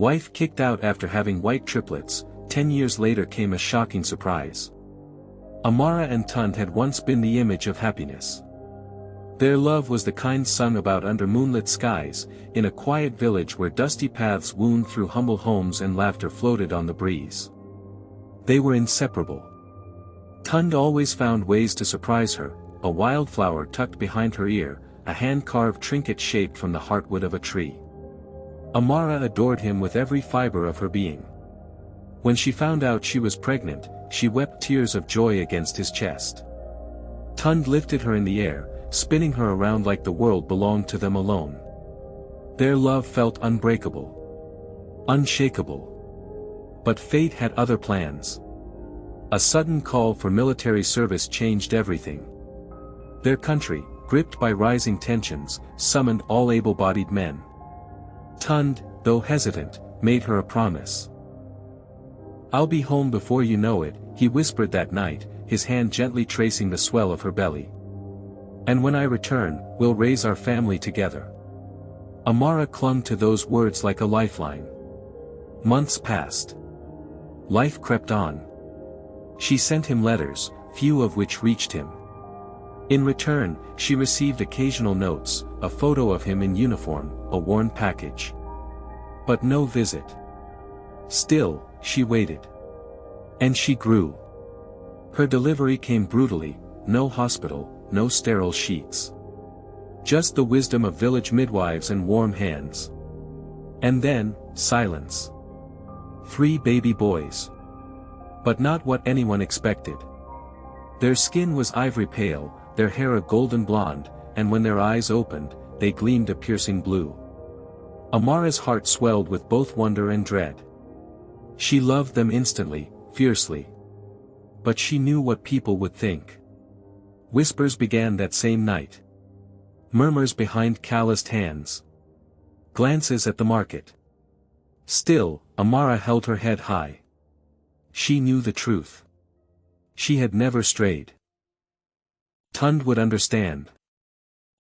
Wife kicked out after having white triplets. 10 years later came a shocking surprise. Amara and Tund had once been the image of happiness. Their love was the kind sung about under moonlit skies, in a quiet village where dusty paths wound through humble homes and laughter floated on the breeze. They were inseparable. Tund always found ways to surprise her, a wildflower tucked behind her ear, a hand-carved trinket shaped from the heartwood of a tree. Amara adored him with every fiber of her being. When she found out she was pregnant, she wept tears of joy against his chest. Tund lifted her in the air, spinning her around like the world belonged to them alone. Their love felt unbreakable, unshakable. But fate had other plans. A sudden call for military service changed everything. Their country, gripped by rising tensions, summoned all able-bodied men. Tund, though hesitant, made her a promise. "I'll be home before you know it," he whispered that night, his hand gently tracing the swell of her belly. "And when I return, we'll raise our family together." Amara clung to those words like a lifeline. Months passed. Life crept on. She sent him letters, few of which reached him. In return, she received occasional notes, a photo of him in uniform, a worn package. But no visit. Still, she waited. And she grew. Her delivery came brutally, no hospital, no sterile sheets. Just the wisdom of village midwives and warm hands. And then, silence. 3 baby boys. But not what anyone expected. Their skin was ivory pale, their hair a golden blonde, and when their eyes opened, they gleamed a piercing blue. Amara's heart swelled with both wonder and dread. She loved them instantly, fiercely. But she knew what people would think. Whispers began that same night. Murmurs behind calloused hands. Glances at the market. Still, Amara held her head high. She knew the truth. She had never strayed. Tund would understand.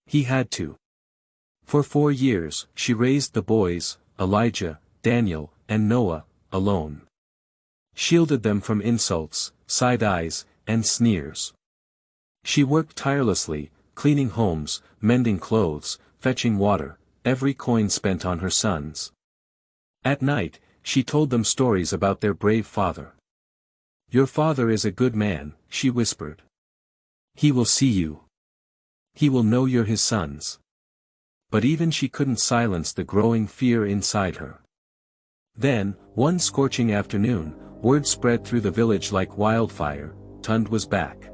He had to. For 4 years, she raised the boys, Elijah, Daniel, and Noah, alone. Shielded them from insults, side eyes, and sneers. She worked tirelessly, cleaning homes, mending clothes, fetching water, every coin spent on her sons. At night, she told them stories about their brave father. "Your father is a good man," she whispered. "He will see you. He will know you're his sons." But even she couldn't silence the growing fear inside her. Then, one scorching afternoon, word spread through the village like wildfire: Tund was back.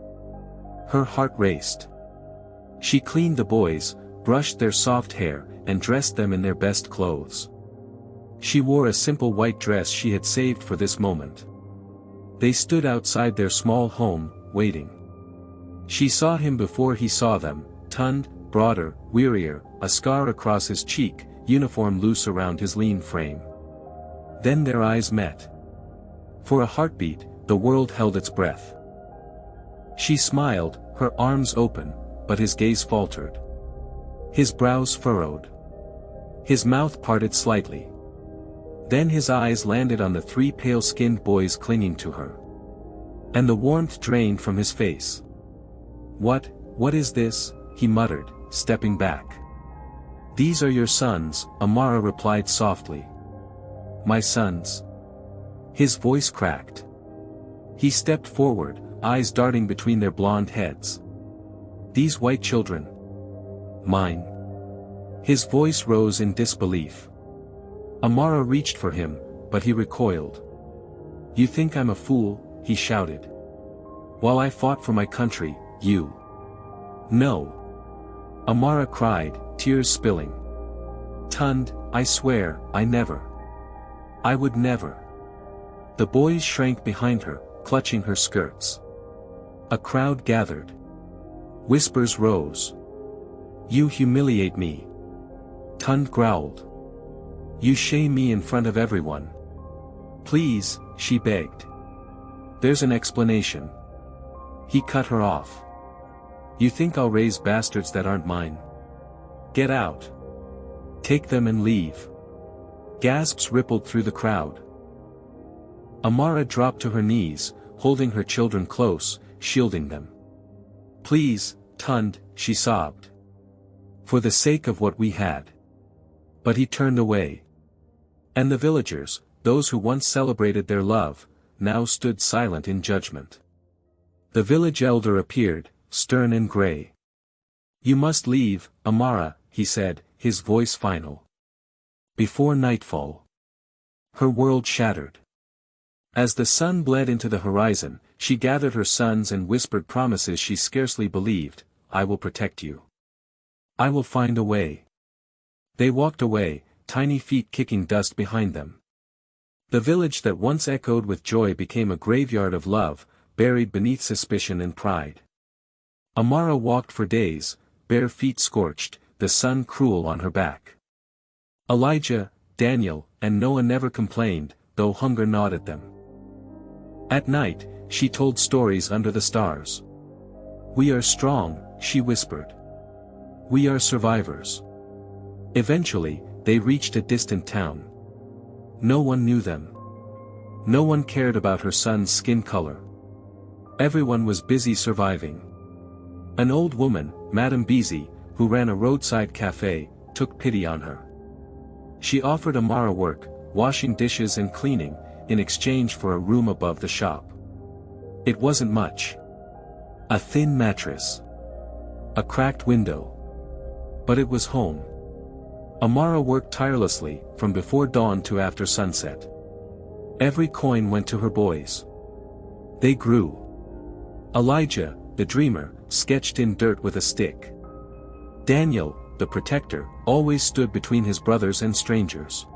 Her heart raced. She cleaned the boys, brushed their soft hair, and dressed them in their best clothes. She wore a simple white dress she had saved for this moment. They stood outside their small home, waiting. She saw him before he saw them, Tund, broader, wearier, a scar across his cheek, uniform loose around his lean frame. Then their eyes met. For a heartbeat, the world held its breath. She smiled, her arms open, but his gaze faltered. His brows furrowed. His mouth parted slightly. Then his eyes landed on the 3 pale-skinned boys clinging to her. And the warmth drained from his face. What is this?" he muttered, stepping back. "These are your sons," Amara replied softly. "My sons." His voice cracked. He stepped forward, eyes darting between their blonde heads. "These white children. Mine." His voice rose in disbelief. Amara reached for him, but he recoiled. "You think I'm a fool?" he shouted. "While I fought for my country, you." "No." Amara cried, tears spilling. "Tund, I swear, I never. I would never." The boys shrank behind her, clutching her skirts. A crowd gathered. Whispers rose. "You humiliate me." Tund growled. "You shame me in front of everyone." "Please," she begged. "There's an explanation." He cut her off. "You think I'll raise bastards that aren't mine? Get out. Take them and leave." Gasps rippled through the crowd. Amara dropped to her knees, holding her children close, shielding them. "Please, Tund," she sobbed. "For the sake of what we had." But he turned away. And the villagers, those who once celebrated their love, now stood silent in judgment. The village elder appeared, stern and grey. "You must leave, Amara," he said, his voice final. Before nightfall. Her world shattered. As the sun bled into the horizon, she gathered her sons and whispered promises she scarcely believed. "I will protect you. I will find a way." They walked away, tiny feet kicking dust behind them. The village that once echoed with joy became a graveyard of love, buried beneath suspicion and pride. Amara walked for days, bare feet scorched, the sun cruel on her back. Elijah, Daniel, and Noah never complained, though hunger gnawed at them. At night, she told stories under the stars. "We are strong," she whispered. "We are survivors." Eventually, they reached a distant town. No one knew them. No one cared about her son's skin color. Everyone was busy surviving. An old woman, Madame Beezy, who ran a roadside cafe, took pity on her. She offered Amara work, washing dishes and cleaning, in exchange for a room above the shop. It wasn't much. A thin mattress. A cracked window. But it was home. Amara worked tirelessly, from before dawn to after sunset. Every coin went to her boys. They grew. Elijah, the dreamer, sketched in dirt with a stick. Daniel, the protector, always stood between his brothers and strangers.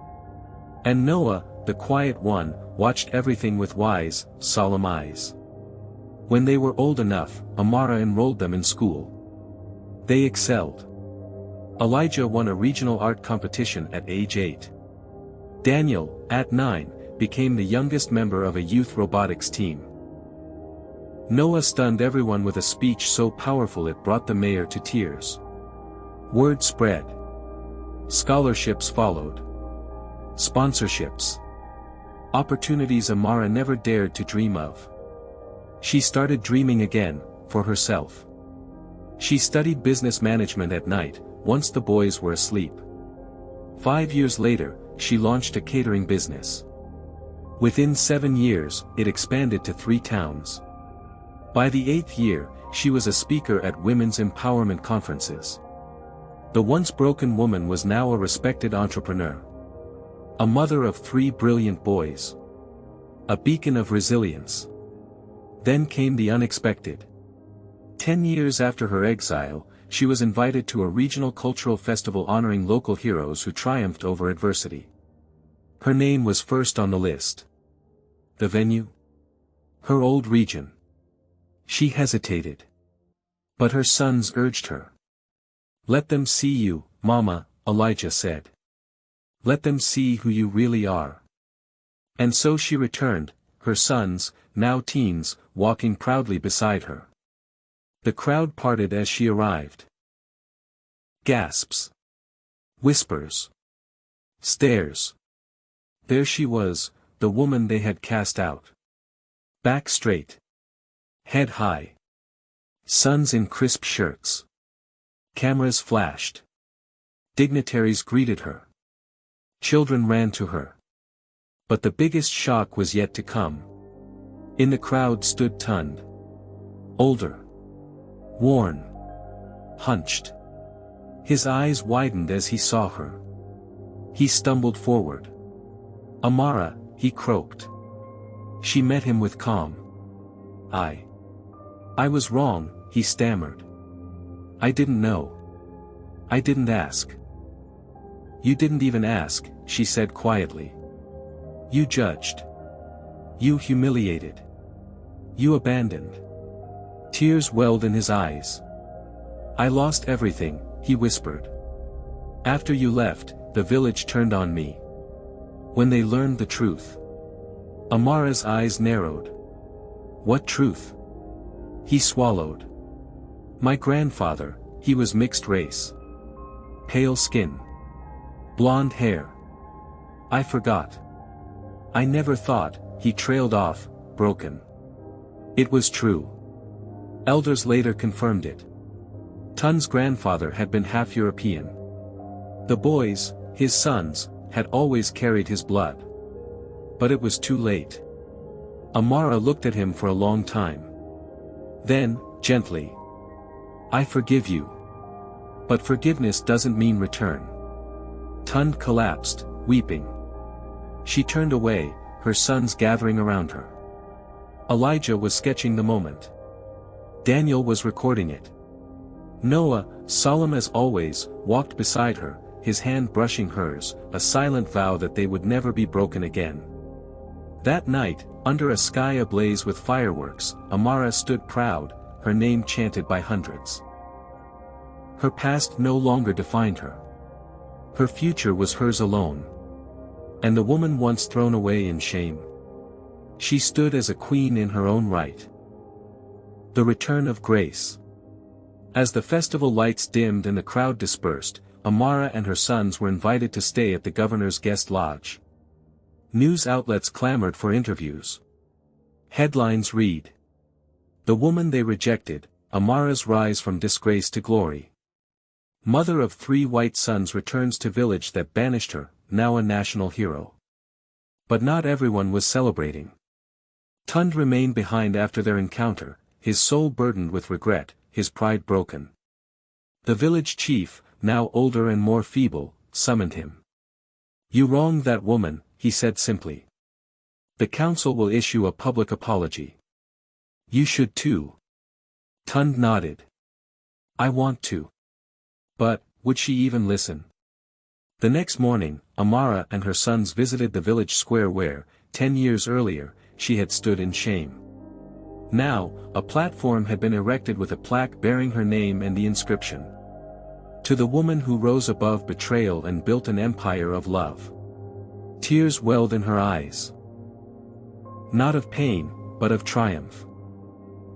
And Noah, the quiet one, watched everything with wise, solemn eyes. When they were old enough, Amara enrolled them in school. They excelled. Elijah won a regional art competition at age 8. Daniel, at 9, became the youngest member of a youth robotics team. Noah stunned everyone with a speech so powerful it brought the mayor to tears. Word spread. Scholarships followed. Sponsorships. Opportunities Amara never dared to dream of. She started dreaming again, for herself. She studied business management at night, once the boys were asleep. 5 years later, she launched a catering business. Within 7 years, it expanded to 3 towns. By the 8th year, she was a speaker at women's empowerment conferences. The once broken woman was now a respected entrepreneur. A mother of 3 brilliant boys. A beacon of resilience. Then came the unexpected. 10 years after her exile, she was invited to a regional cultural festival honoring local heroes who triumphed over adversity. Her name was first on the list. The venue? Her old region. She hesitated. But her sons urged her. "Let them see you, Mama," Elijah said. "Let them see who you really are." And so she returned, her sons, now teens, walking proudly beside her. The crowd parted as she arrived. Gasps. Whispers. Stares. There she was, the woman they had cast out. Back straight. Head high. Sons in crisp shirts. Cameras flashed. Dignitaries greeted her. Children ran to her. But the biggest shock was yet to come. In the crowd stood Tund. Older. Worn. Hunched. His eyes widened as he saw her. He stumbled forward. "Amara," he croaked. She met him with calm. I was wrong," he stammered. "I didn't know. I didn't ask." "You didn't even ask," she said quietly. "You judged. You humiliated. You abandoned." Tears welled in his eyes. "I lost everything," he whispered. "After you left, the village turned on me. When they learned the truth." Amara's eyes narrowed. "What truth?" He swallowed. "My grandfather, he was mixed race. Pale skin. Blonde hair. I forgot. I never thought, he trailed off, broken. It was true. Elders later confirmed it. Tun's grandfather had been half European. The boys, his sons, had always carried his blood. But it was too late. Amara looked at him for a long time. Then, gently. I forgive you. But forgiveness doesn't mean return. Tun collapsed, weeping. She turned away, her sons gathering around her. Elijah was sketching the moment. Daniel was recording it. Noah, solemn as always, walked beside her, his hand brushing hers, a silent vow that they would never be broken again. That night, under a sky ablaze with fireworks, Amara stood proud, her name chanted by hundreds. Her past no longer defined her. Her future was hers alone. And the woman once thrown away in shame. She stood as a queen in her own right. The return of grace. As the festival lights dimmed and the crowd dispersed, Amara and her sons were invited to stay at the governor's guest lodge. News outlets clamored for interviews. Headlines read: The woman they rejected, Amara's rise from disgrace to glory. Mother of 3 white sons returns to village that banished her, now a national hero. But not everyone was celebrating. Tund remained behind after their encounter, his soul burdened with regret, his pride broken. The village chief, now older and more feeble, summoned him. You wronged that woman, he said simply. The council will issue a public apology. You should too. Tund nodded. I want to. But, would she even listen? The next morning, Amara and her sons visited the village square where, 10 years earlier, she had stood in shame. Now, a platform had been erected with a plaque bearing her name and the inscription: To the woman who rose above betrayal and built an empire of love. Tears welled in her eyes. Not of pain, but of triumph.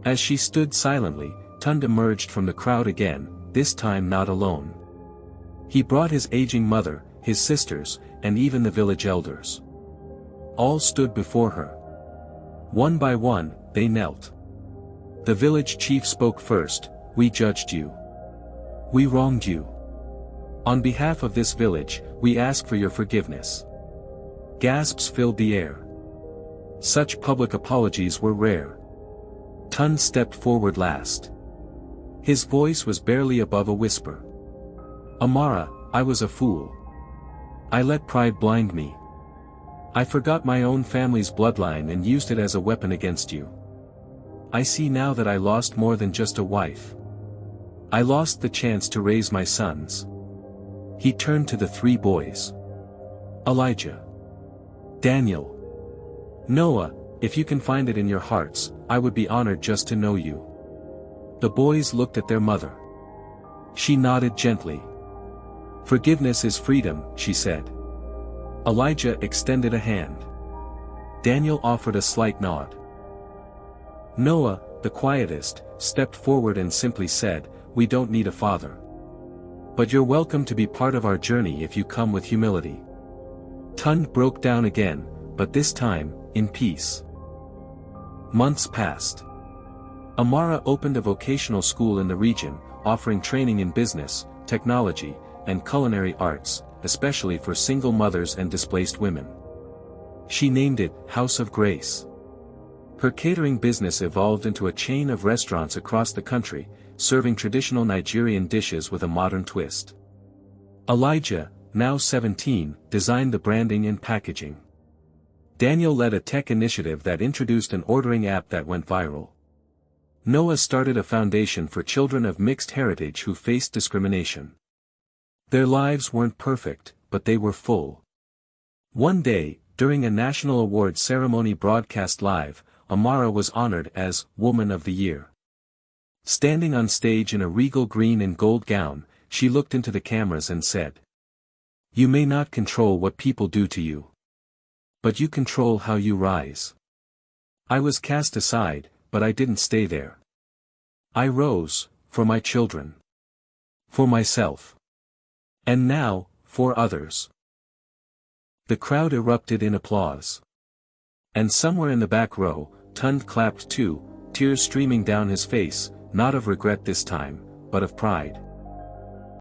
As she stood silently, Tund emerged from the crowd again, this time not alone. He brought his aging mother, his sisters, and even the village elders. All stood before her. One by one, they knelt. The village chief spoke first. We judged you. We wronged you. On behalf of this village, we ask for your forgiveness. Gasps filled the air. Such public apologies were rare. Tun stepped forward last. His voice was barely above a whisper. Amara, I was a fool. I let pride blind me. I forgot my own family's bloodline and used it as a weapon against you. I see now that I lost more than just a wife. I lost the chance to raise my sons. He turned to the 3 boys. Elijah. Daniel. Noah, if you can find it in your hearts, I would be honored just to know you. The boys looked at their mother. She nodded gently. Forgiveness is freedom, she said. Elijah extended a hand. Daniel offered a slight nod. Noah, the quietest, stepped forward and simply said, We don't need a father. But you're welcome to be part of our journey if you come with humility. Tund broke down again, but this time, in peace. Months passed. Amara opened a vocational school in the region, offering training in business, technology, and culinary arts, especially for single mothers and displaced women. She named it House of Grace. Her catering business evolved into a chain of restaurants across the country, serving traditional Nigerian dishes with a modern twist. Elijah, now 17, designed the branding and packaging. Daniel led a tech initiative that introduced an ordering app that went viral. Noah started a foundation for children of mixed heritage who faced discrimination. Their lives weren't perfect, but they were full. One day, during a national award ceremony broadcast live, Amara was honored as Woman of the Year. Standing on stage in a regal green and gold gown, she looked into the cameras and said, You may not control what people do to you. But you control how you rise. I was cast aside, but I didn't stay there. I rose, for my children. For myself. And now, for others. The crowd erupted in applause. And somewhere in the back row, Tund clapped too, tears streaming down his face, not of regret this time, but of pride.